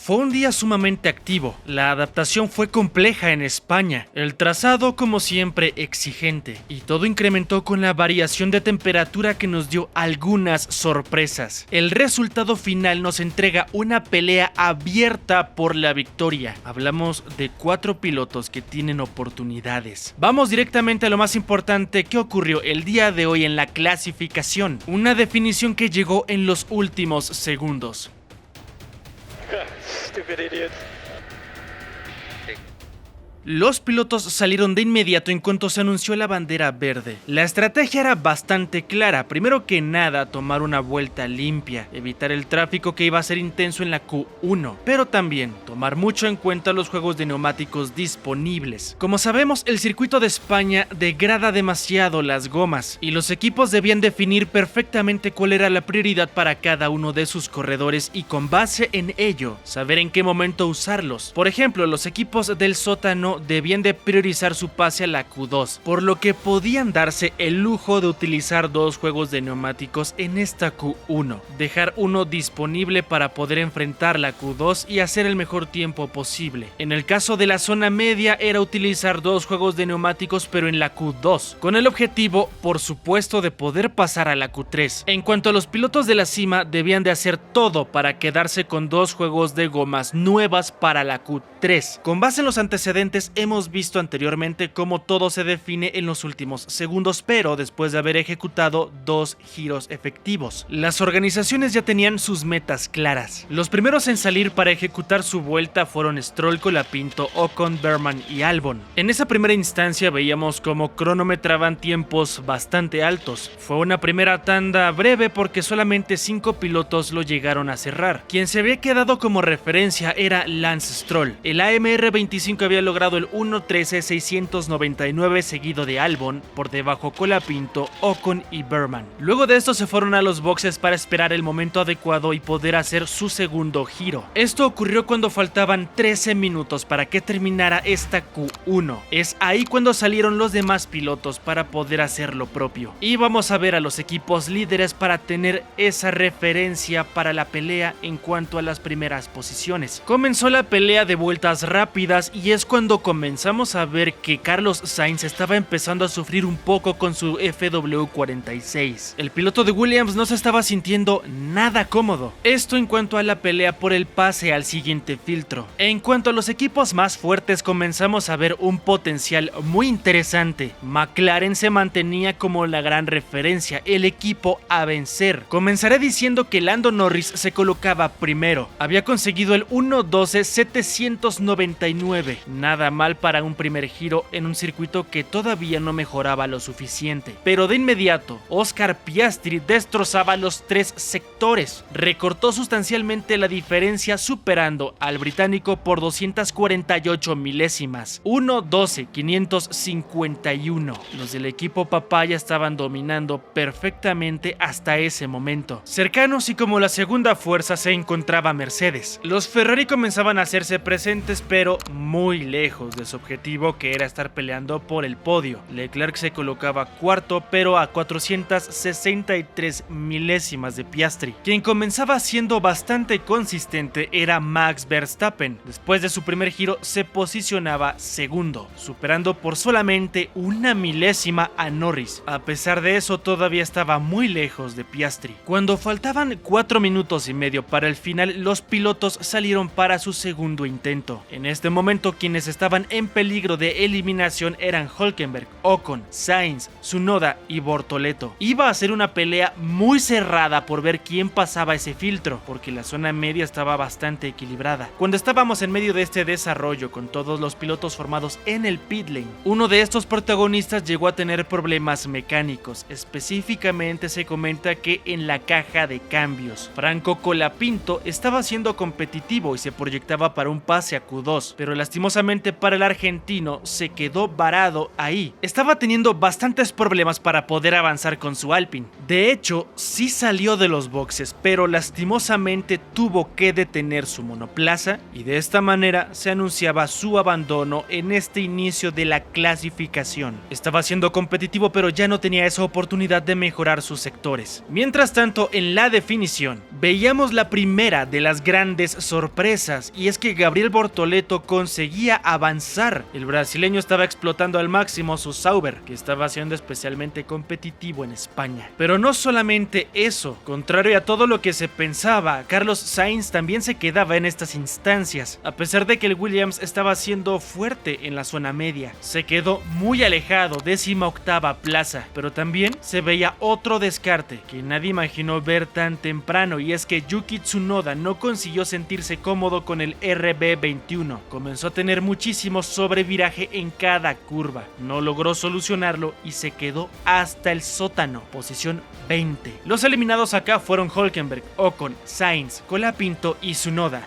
Fue un día sumamente activo, la adaptación fue compleja en España, el trazado como siempre exigente, y todo incrementó con la variación de temperatura que nos dio algunas sorpresas. El resultado final nos entrega una pelea abierta por la victoria. Hablamos de 4 pilotos que tienen oportunidades. Vamos directamente a lo más importante que ocurrió el día de hoy en la clasificación, una definición que llegó en los últimos segundos. Stupid idiot. Los pilotos salieron de inmediato en cuanto se anunció la bandera verde. La estrategia era bastante clara, primero que nada tomar una vuelta limpia, evitar el tráfico que iba a ser intenso en la Q1, pero también tomar mucho en cuenta los juegos de neumáticos disponibles. Como sabemos, el circuito de España degrada demasiado las gomas, y los equipos debían definir perfectamente cuál era la prioridad para cada uno de sus corredores y con base en ello, saber en qué momento usarlos. Por ejemplo, los equipos del sótano debían de priorizar su pase a la Q2, por lo que podían darse el lujo de utilizar 2 juegos de neumáticos en esta Q1, dejar uno disponible para poder enfrentar la Q2 y hacer el mejor tiempo posible. En el caso de la zona media era utilizar 2 juegos de neumáticos pero en la Q2, con el objetivo, por supuesto, de poder pasar a la Q3. En cuanto a los pilotos de la cima, debían de hacer todo para quedarse con 2 juegos de gomas nuevas para la Q3. Con base en los antecedentes, hemos visto anteriormente cómo todo se define en los últimos segundos, pero después de haber ejecutado 2 giros efectivos. Las organizaciones ya tenían sus metas claras. Los primeros en salir para ejecutar su vuelta fueron Stroll, Colapinto, Ocon, Berman y Albon. En esa primera instancia veíamos cómo cronometraban tiempos bastante altos. Fue una primera tanda breve porque solamente 5 pilotos lo llegaron a cerrar. Quien se había quedado como referencia era Lance Stroll. El AMR 25 había logrado el 1.13.699 seguido de Albon, por debajo Colapinto, Ocon y Berman. Luego de esto se fueron a los boxes para esperar el momento adecuado y poder hacer su segundo giro. Esto ocurrió cuando faltaban 13 minutos para que terminara esta Q1. Es ahí cuando salieron los demás pilotos para poder hacer lo propio. Y vamos a ver a los equipos líderes para tener esa referencia para la pelea en cuanto a las primeras posiciones. Comenzó la pelea de vueltas rápidas y es cuando comenzamos a ver que Carlos Sainz estaba empezando a sufrir un poco con su FW46. El piloto de Williams no se estaba sintiendo nada cómodo. Esto en cuanto a la pelea por el pase al siguiente filtro. En cuanto a los equipos más fuertes, comenzamos a ver un potencial muy interesante. McLaren se mantenía como la gran referencia, el equipo a vencer. Comenzaré diciendo que Lando Norris se colocaba primero. Había conseguido el 1.12.799. Nada mal para un primer giro en un circuito que todavía no mejoraba lo suficiente. Pero de inmediato, Oscar Piastri destrozaba los 3 sectores. Recortó sustancialmente la diferencia superando al británico por 248 milésimas. 1.12.551. Los del equipo Papaya estaban dominando perfectamente hasta ese momento. Cercanos y como la segunda fuerza se encontraba Mercedes. Los Ferrari comenzaban a hacerse presentes pero muy lejos de su objetivo, que era estar peleando por el podio. Leclerc se colocaba cuarto pero a 463 milésimas de Piastri. Quien comenzaba siendo bastante consistente era Max Verstappen. Después de su primer giro se posicionaba segundo, superando por solamente 1 milésima a Norris. A pesar de eso todavía estaba muy lejos de Piastri. Cuando faltaban 4 minutos y medio para el final, los pilotos salieron para su segundo intento. En este momento quienes estaban en peligro de eliminación eran Hülkenberg, Ocon, Sainz, Tsunoda y Bortoleto. Iba a ser una pelea muy cerrada por ver quién pasaba ese filtro, porque la zona media estaba bastante equilibrada. Cuando estábamos en medio de este desarrollo con todos los pilotos formados en el pit lane, uno de estos protagonistas llegó a tener problemas mecánicos. Específicamente se comenta que en la caja de cambios. Franco Colapinto estaba siendo competitivo y se proyectaba para un pase a Q2, pero lastimosamente para el argentino se quedó varado ahí. Estaba teniendo bastantes problemas para poder avanzar con su Alpine. De hecho, sí salió de los boxes, pero lastimosamente tuvo que detener su monoplaza y de esta manera se anunciaba su abandono en este inicio de la clasificación. Estaba siendo competitivo, pero ya no tenía esa oportunidad de mejorar sus sectores. Mientras tanto, en la definición, veíamos la primera de las grandes sorpresas, y es que Gabriel Bortoleto conseguía avanzar. El brasileño estaba explotando al máximo su Sauber, que estaba siendo especialmente competitivo en España. Pero no solamente eso, contrario a todo lo que se pensaba, Carlos Sainz también se quedaba en estas instancias. A pesar de que el Williams estaba siendo fuerte en la zona media, se quedó muy alejado, 18ª plaza, pero también se veía otro descarte que nadie imaginó ver tan temprano, y es que Yuki Tsunoda no consiguió sentirse cómodo con el RB21. Comenzó a tener muchísimo sobreviraje en cada curva, no logró solucionarlo y se quedó hasta el sótano, posición 20. Los eliminados acá fueron Hülkenberg, Ocon, Sainz, Colapinto y Tsunoda.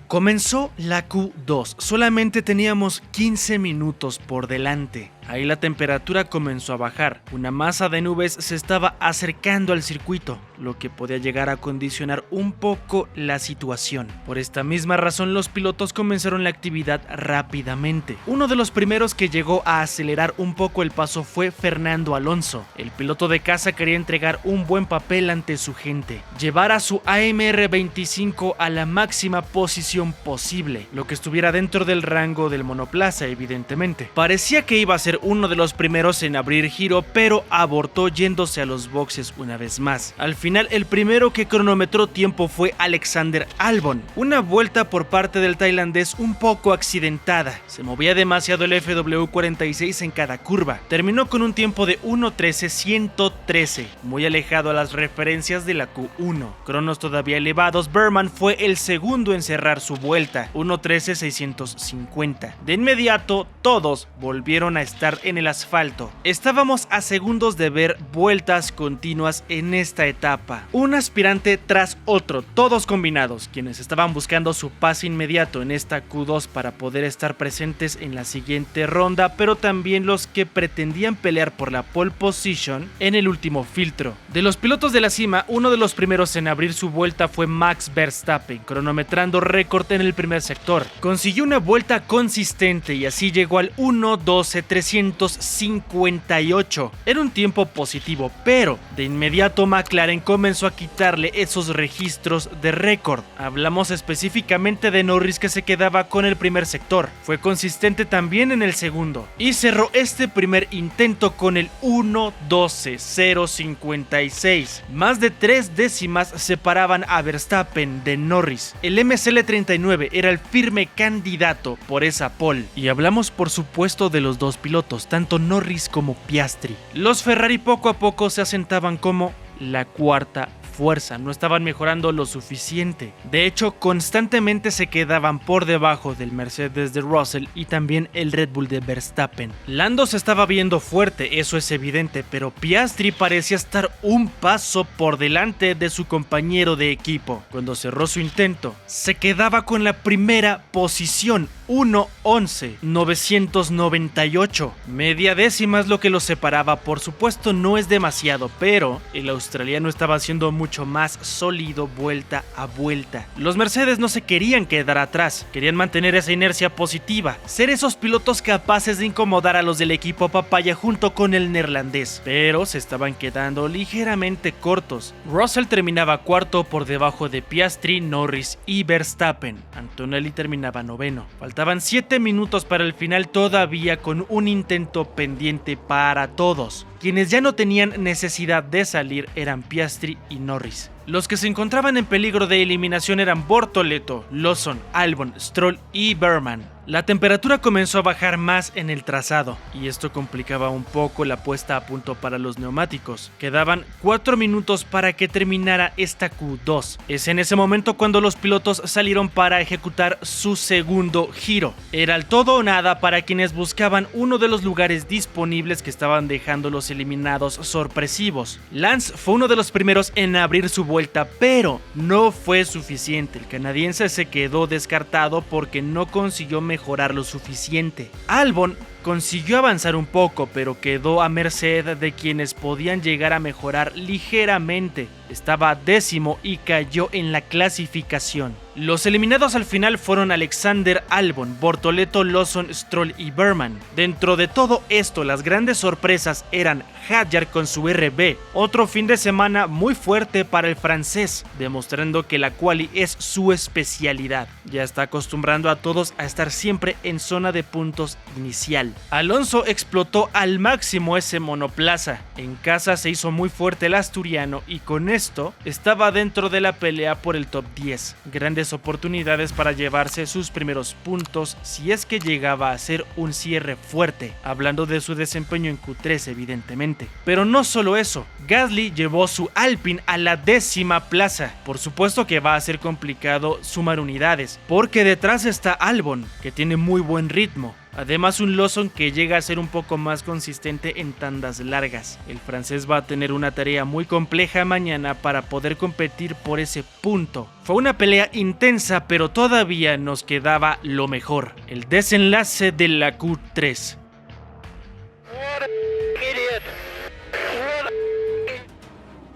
Comenzó la Q2, solamente teníamos 15 minutos por delante. Ahí la temperatura comenzó a bajar, una masa de nubes se estaba acercando al circuito, lo que podía llegar a condicionar un poco la situación. Por esta misma razón, los pilotos comenzaron la actividad rápidamente. Uno de los primeros que llegó a acelerar un poco el paso fue Fernando Alonso. El piloto de casa quería entregar un buen papel ante su gente, llevar a su AMR 25 a la máxima posición posible, lo que estuviera dentro del rango del monoplaza, evidentemente. Parecía que iba a ser uno de los primeros en abrir giro, pero abortó yéndose a los boxes una vez más. Al final, el primero que cronometró tiempo fue Alexander Albon. Una vuelta por parte del tailandés un poco accidentada. Se movía demasiado el FW46 en cada curva. Terminó con un tiempo de 1:13.113, muy alejado a las referencias de la Q1. Cronos todavía elevados, Berman fue el segundo en cerrar su vuelta, 1:13.650. De inmediato, todos volvieron a estar en el asfalto. Estábamos a segundos de ver vueltas continuas en esta etapa, un aspirante tras otro, todos combinados, quienes estaban buscando su pase inmediato en esta Q2 para poder estar presentes en la siguiente ronda, pero también los que pretendían pelear por la pole position en el último filtro. De los pilotos de la cima, uno de los primeros en abrir su vuelta fue Max Verstappen, cronometrando récord en el primer sector. Consiguió una vuelta consistente y así llegó al 1:12.358. Era un tiempo positivo, pero de inmediato McLaren comenzó a quitarle esos registros de récord. Hablamos específicamente de Norris, que se quedaba con el primer sector. Fue consistente también en el segundo y cerró este primer intento con el 1:12.056. Más de 3 décimas separaban a Verstappen de Norris. El MSL39 era el firme candidato por esa pole. Y hablamos por supuesto de los dos pilotos, tanto Norris como Piastri. Los Ferrari poco a poco se asentaban como la cuarta fuerza, no estaban mejorando lo suficiente. De hecho, constantemente se quedaban por debajo del Mercedes de Russell y también el Red Bull de Verstappen. Lando se estaba viendo fuerte, eso es evidente, pero Piastri parecía estar un paso por delante de su compañero de equipo. Cuando cerró su intento, se quedaba con la primera posición, 1:11.998. Media décima es lo que los separaba. Por supuesto no es demasiado, pero el australiano estaba haciendo mucho más sólido vuelta a vuelta. Los Mercedes no se querían quedar atrás, querían mantener esa inercia positiva, ser esos pilotos capaces de incomodar a los del equipo papaya junto con el neerlandés, pero se estaban quedando ligeramente cortos. Russell terminaba cuarto por debajo de Piastri, Norris y Verstappen. Antonelli terminaba noveno. Faltaban 7 minutos para el final, todavía con un intento pendiente para todos. Quienes ya no tenían necesidad de salir eran Piastri y Norris. Los que se encontraban en peligro de eliminación eran Bortoleto, Lawson, Albon, Stroll y Berman. La temperatura comenzó a bajar más en el trazado, y esto complicaba un poco la puesta a punto para los neumáticos. Quedaban 4 minutos para que terminara esta Q2. Es en ese momento cuando los pilotos salieron para ejecutar su segundo giro. Era el todo o nada para quienes buscaban uno de los lugares disponibles que estaban dejando los eliminados sorpresivos. Lance fue uno de los primeros en abrir su vuelta, pero no fue suficiente. El canadiense se quedó descartado porque no consiguió mejorar lo suficiente. Albon consiguió avanzar un poco, pero quedó a merced de quienes podían llegar a mejorar ligeramente. Estaba décimo y cayó en la clasificación. Los eliminados al final fueron Alexander Albon, Bortoleto, Lawson, Stroll y Berman. Dentro de todo esto, las grandes sorpresas eran Hadjar con su RB, otro fin de semana muy fuerte para el francés, demostrando que la quali es su especialidad. Ya está acostumbrando a todos a estar siempre en zona de puntos inicial. Alonso explotó al máximo ese monoplaza. En casa se hizo muy fuerte el asturiano y con esto estaba dentro de la pelea por el top 10. Grandes oportunidades para llevarse sus primeros puntos si es que llegaba a ser un cierre fuerte, hablando de su desempeño en Q3 evidentemente. Pero no solo eso, Gasly llevó su Alpine a la 10ª plaza. Por supuesto que va a ser complicado sumar unidades, porque detrás está Albon, que tiene muy buen ritmo. Además, un Lawson que llega a ser un poco más consistente en tandas largas. El francés va a tener una tarea muy compleja mañana para poder competir por ese punto. Fue una pelea intensa, pero todavía nos quedaba lo mejor: el desenlace de la Q3.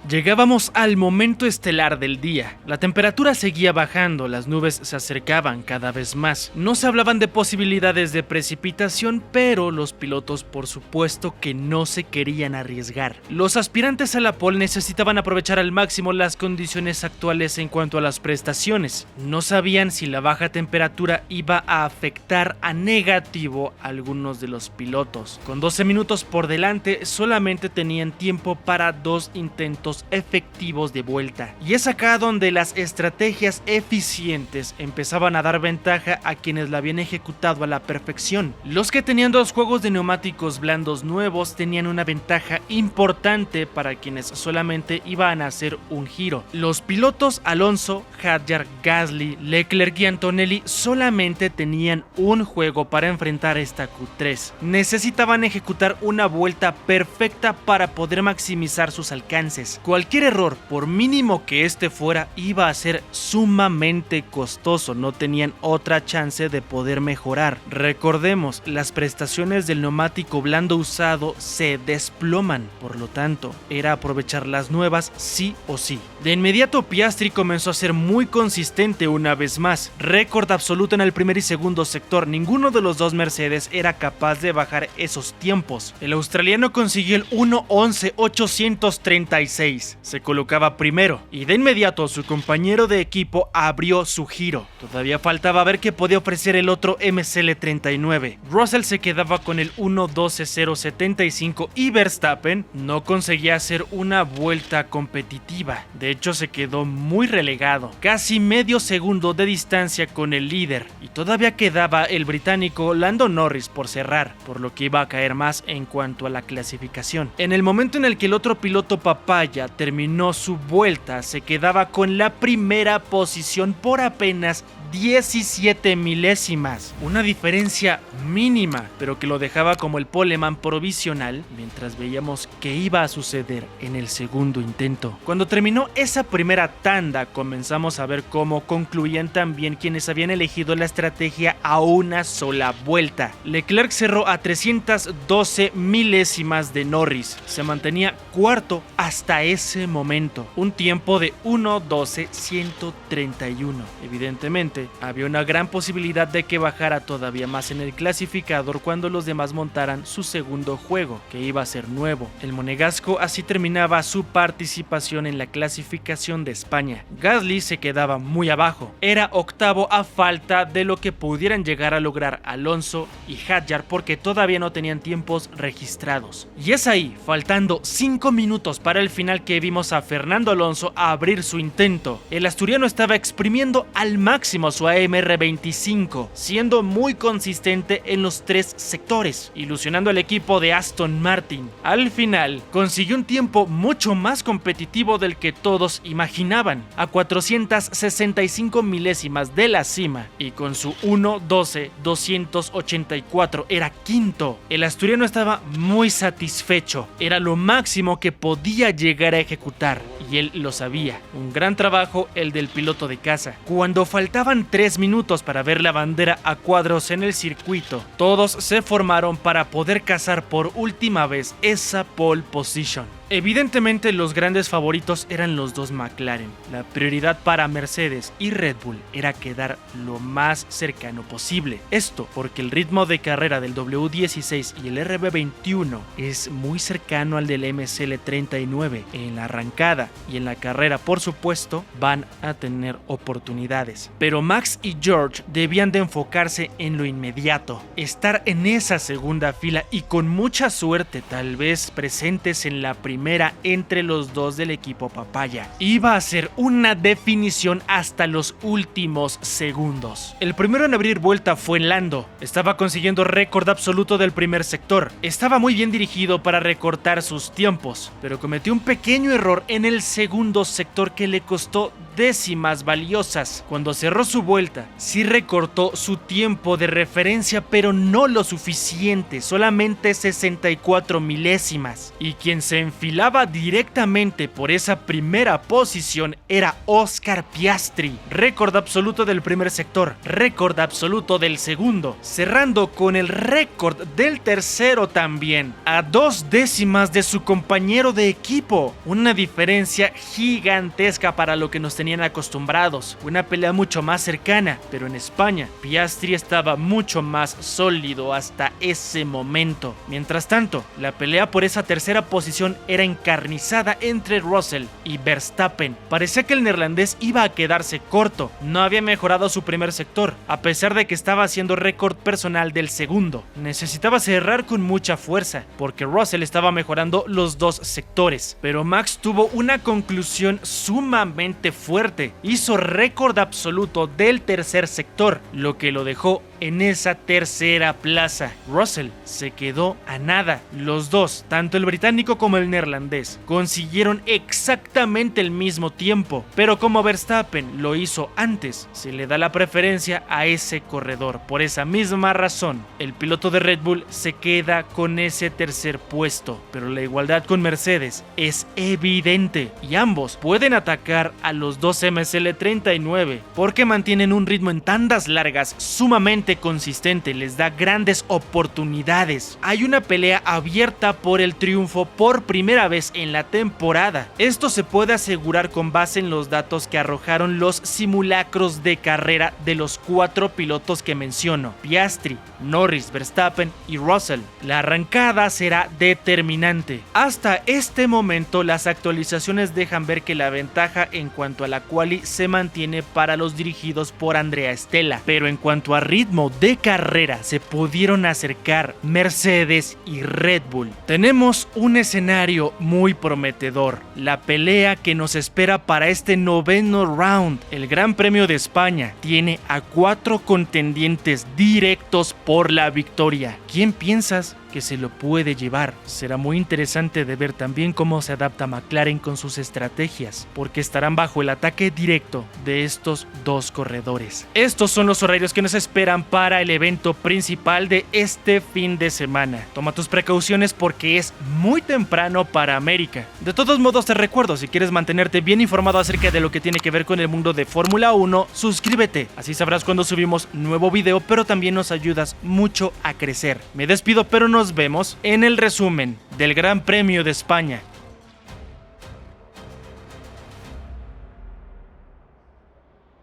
Llegábamos al momento estelar del día. La temperatura seguía bajando, las nubes se acercaban cada vez más. No se hablaban de posibilidades de precipitación, pero los pilotos por supuesto que no se querían arriesgar. Los aspirantes a la pole necesitaban aprovechar al máximo las condiciones actuales en cuanto a las prestaciones. No sabían si la baja temperatura iba a afectar a negativo a algunos de los pilotos. Con 12 minutos por delante, solamente tenían tiempo para 2 intentos efectivos de vuelta. Y es acá donde las estrategias eficientes empezaban a dar ventaja a quienes la habían ejecutado a la perfección. Los que tenían 2 juegos de neumáticos blandos nuevos tenían una ventaja importante para quienes solamente iban a hacer un giro. Los pilotos Alonso, Hadjar, Gasly, Leclerc y Antonelli solamente tenían un juego para enfrentar esta Q3. Necesitaban ejecutar una vuelta perfecta para poder maximizar sus alcances. Cualquier error, por mínimo que este fuera, iba a ser sumamente costoso. No tenían otra chance de poder mejorar. Recordemos, las prestaciones del neumático blando usado se desploman. Por lo tanto, era aprovechar las nuevas sí o sí. De inmediato, Piastri comenzó a ser muy consistente una vez más. Récord absoluto en el primer y segundo sector. Ninguno de los dos Mercedes era capaz de bajar esos tiempos. El australiano consiguió el 1:11.836. Se colocaba primero y de inmediato su compañero de equipo abrió su giro. Todavía faltaba ver qué podía ofrecer el otro MCL39. Russell se quedaba con el 1:12.075 y Verstappen no conseguía hacer una vuelta competitiva. De hecho, se quedó muy relegado, casi medio segundo de distancia con el líder, y todavía quedaba el británico Lando Norris por cerrar, por lo que iba a caer más en cuanto a la clasificación. En el momento en el que el otro piloto papaya terminó su vuelta, se quedaba con la primera posición por apenas 17 milésimas, una diferencia mínima, pero que lo dejaba como el poleman provisional mientras veíamos qué iba a suceder en el segundo intento. Cuando terminó esa primera tanda, comenzamos a ver cómo concluían también quienes habían elegido la estrategia a una sola vuelta. Leclerc cerró a 312 milésimas de Norris, se mantenía cuarto hasta ese momento, un tiempo de 1:12.131. Evidentemente, había una gran posibilidad de que bajara todavía más en el clasificador cuando los demás montaran su segundo juego, que iba a ser nuevo. El monegasco así terminaba su participación en la clasificación de España. Gasly se quedaba muy abajo, era octavo a falta de lo que pudieran llegar a lograr Alonso y Hadjar porque todavía no tenían tiempos registrados. Y es ahí, faltando 5 minutos para el final, que vimos a Fernando Alonso abrir su intento. El asturiano estaba exprimiendo al máximo su AMR25, siendo muy consistente en los 3 sectores, ilusionando al equipo de Aston Martin. Al final, consiguió un tiempo mucho más competitivo del que todos imaginaban, a 465 milésimas de la cima, y con su 1:12.284 era quinto. El asturiano estaba muy satisfecho, era lo máximo que podía llegar a ejecutar, y él lo sabía. Un gran trabajo el del piloto de casa. Cuando faltaban 3 minutos para ver la bandera a cuadros en el circuito, todos se formaron para poder cazar por última vez esa pole position. Evidentemente los grandes favoritos eran los dos McLaren. La prioridad para Mercedes y Red Bull era quedar lo más cercano posible. Esto porque el ritmo de carrera del W16 y el RB21 es muy cercano al del MSL39 en la arrancada, y en la carrera por supuesto van a tener oportunidades. Pero Max y George debían de enfocarse en lo inmediato, estar en esa segunda fila y con mucha suerte tal vez presentes en la primera entre los dos del equipo papaya. Iba a ser una definición hasta los últimos segundos. El primero en abrir vuelta fue Lando. Estaba consiguiendo récord absoluto del primer sector. Estaba muy bien dirigido para recortar sus tiempos, pero cometió un pequeño error en el segundo sector que le costó décimas valiosas. Cuando cerró su vuelta, sí recortó su tiempo de referencia, pero no lo suficiente, solamente 64 milésimas. Y quien se enfilaba directamente por esa primera posición era Oscar Piastri. Récord absoluto del primer sector, récord absoluto del segundo, cerrando con el récord del tercero también, a 2 décimas de su compañero de equipo. Una diferencia gigantesca para lo que nos tenían acostumbrados, una pelea mucho más cercana, pero en España Piastri estaba mucho más sólido hasta ese momento. Mientras tanto, la pelea por esa tercera posición era encarnizada entre Russell y Verstappen. Parecía que el neerlandés iba a quedarse corto, no había mejorado su primer sector, a pesar de que estaba haciendo récord personal del segundo. Necesitaba cerrar con mucha fuerza, porque Russell estaba mejorando los 2 sectores, pero Max tuvo una conclusión sumamente fuerte. Hizo récord absoluto del tercer sector, lo que lo dejó en esa tercera plaza. Russell se quedó a nada. Los dos, tanto el británico como el neerlandés, consiguieron exactamente el mismo tiempo, pero como Verstappen lo hizo antes, se le da la preferencia a ese corredor. Por esa misma razón, el piloto de Red Bull se queda con ese tercer puesto, pero la igualdad con Mercedes es evidente y ambos pueden atacar a los dos MSL39 porque mantienen un ritmo en tandas largas sumamente consistente, les da grandes oportunidades. Hay una pelea abierta por el triunfo por primera vez en la temporada. Esto se puede asegurar con base en los datos que arrojaron los simulacros de carrera de los 4 pilotos que menciono: Piastri, Norris, Verstappen y Russell. La arrancada será determinante. Hasta este momento las actualizaciones dejan ver que la ventaja en cuanto a la quali se mantiene para los dirigidos por Andrea Stella, pero en cuanto a ritmo de carrera se pudieron acercar Mercedes y Red Bull. Tenemos un escenario muy prometedor, la pelea que nos espera para este 9º round. El Gran Premio de España tiene a 4 contendientes directos por la victoria. ¿Quién piensas que se lo puede llevar? Será muy interesante de ver también cómo se adapta McLaren con sus estrategias, porque estarán bajo el ataque directo de estos 2 corredores. Estos son los horarios que nos esperan para el evento principal de este fin de semana. Toma tus precauciones porque es muy temprano para América. De todos modos te recuerdo, si quieres mantenerte bien informado acerca de lo que tiene que ver con el mundo de Fórmula 1, suscríbete, así sabrás cuando subimos nuevo video, pero también nos ayudas mucho a crecer. Me despido, pero nos vemos en el resumen del Gran Premio de España.